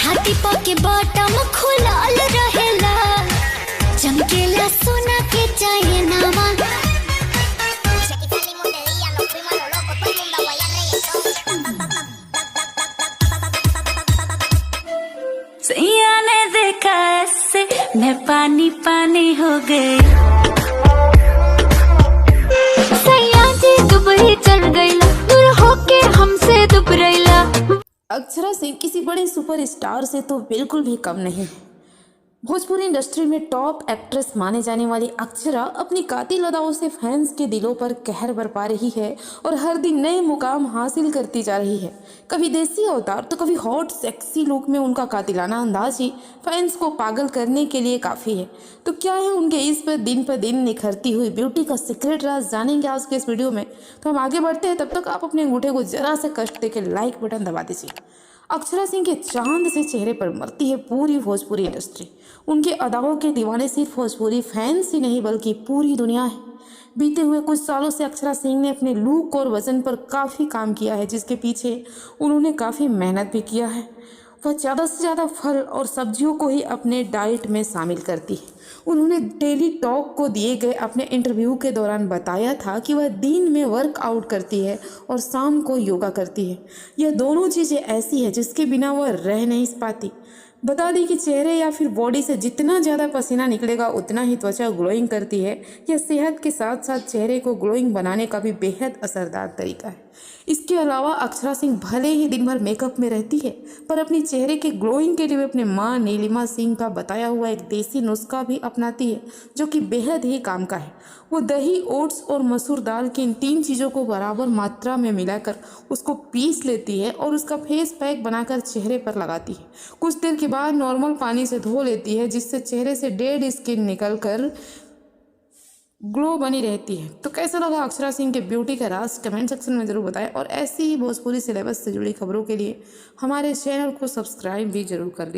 छाती पके बटम खुलल रहेला, चमकेला सोना के चाहिए नामा। सैया ने देखा ऐसे मैं पानी पानी हो गई। सैया जी दुबई चल गईला, दूर होके हमसे दुब रहीला। अक्षरा सिंह किसी बड़े सुपरस्टार से तो बिल्कुल भी कम नहीं है। भोजपुरी इंडस्ट्री में टॉप एक्ट्रेस माने जाने वाली अक्षरा अपनी कातिल अदाओं से फैंस के दिलों पर कहर बरपा रही है और हर दिन नए मुकाम हासिल करती जा रही है। कभी देसी अवतार तो कभी हॉट सेक्सी लुक में उनका कातिलाना अंदाज ही फैंस को पागल करने के लिए काफ़ी है। तो क्या है उनके इस पर दिन निखरती हुई ब्यूटी का सीक्रेट राज, जानेंगे आज के इस वीडियो में। तो हम आगे बढ़ते हैं, तब तक आप अपने अंगूठे को जरा से कष्ट देकर लाइक बटन दबा दीजिए। अक्षरा सिंह के चांद से चेहरे पर मरती है पूरी भोजपुरी इंडस्ट्री। उनके अदाओं के दीवाने सिर्फ भोजपुरी फैंस ही नहीं बल्कि पूरी दुनिया है। बीते हुए कुछ सालों से अक्षरा सिंह ने अपने लुक और वजन पर काफ़ी काम किया है, जिसके पीछे उन्होंने काफ़ी मेहनत भी किया है। वह ज़्यादा से ज़्यादा फल और सब्जियों को ही अपने डाइट में शामिल करती है। उन्होंने डेली टॉक को दिए गए अपने इंटरव्यू के दौरान बताया था कि वह दिन में वर्कआउट करती है और शाम को योगा करती है। यह दोनों चीज़ें ऐसी है जिसके बिना वह रह नहीं पाती। बता दी कि चेहरे या फिर बॉडी से जितना ज़्यादा पसीना निकलेगा उतना ही त्वचा ग्लोइंग करती है। यह सेहत के साथ साथ चेहरे को ग्लोइंग बनाने का भी बेहद असरदार तरीका है। इसके अलावा अक्षरा सिंह भले ही दिन भर मेकअप में रहती है, पर अपनी चेहरे के ग्लोइंग के लिए अपने मां नीलिमा सिंह का बताया हुआ एक देसी नुस्खा भी अपनाती है, जो कि बेहद ही काम का है। वो दही, ओट्स और मसूर दाल की इन 3 चीज़ों को बराबर मात्रा में मिलाकर उसको पीस लेती है और उसका फेस पैक बनाकर चेहरे पर लगाती है। कुछ देर के बाद नॉर्मल पानी से धो लेती है, जिससे चेहरे से डेड स्किन निकल कर ग्लो बनी रहती है। तो कैसा लगा अक्षरा सिंह के ब्यूटी का राज, कमेंट सेक्शन में ज़रूर बताएं। और ऐसी ही भोजपुरी सिलेबस से जुड़ी खबरों के लिए हमारे चैनल को सब्सक्राइब भी जरूर कर लीजिए।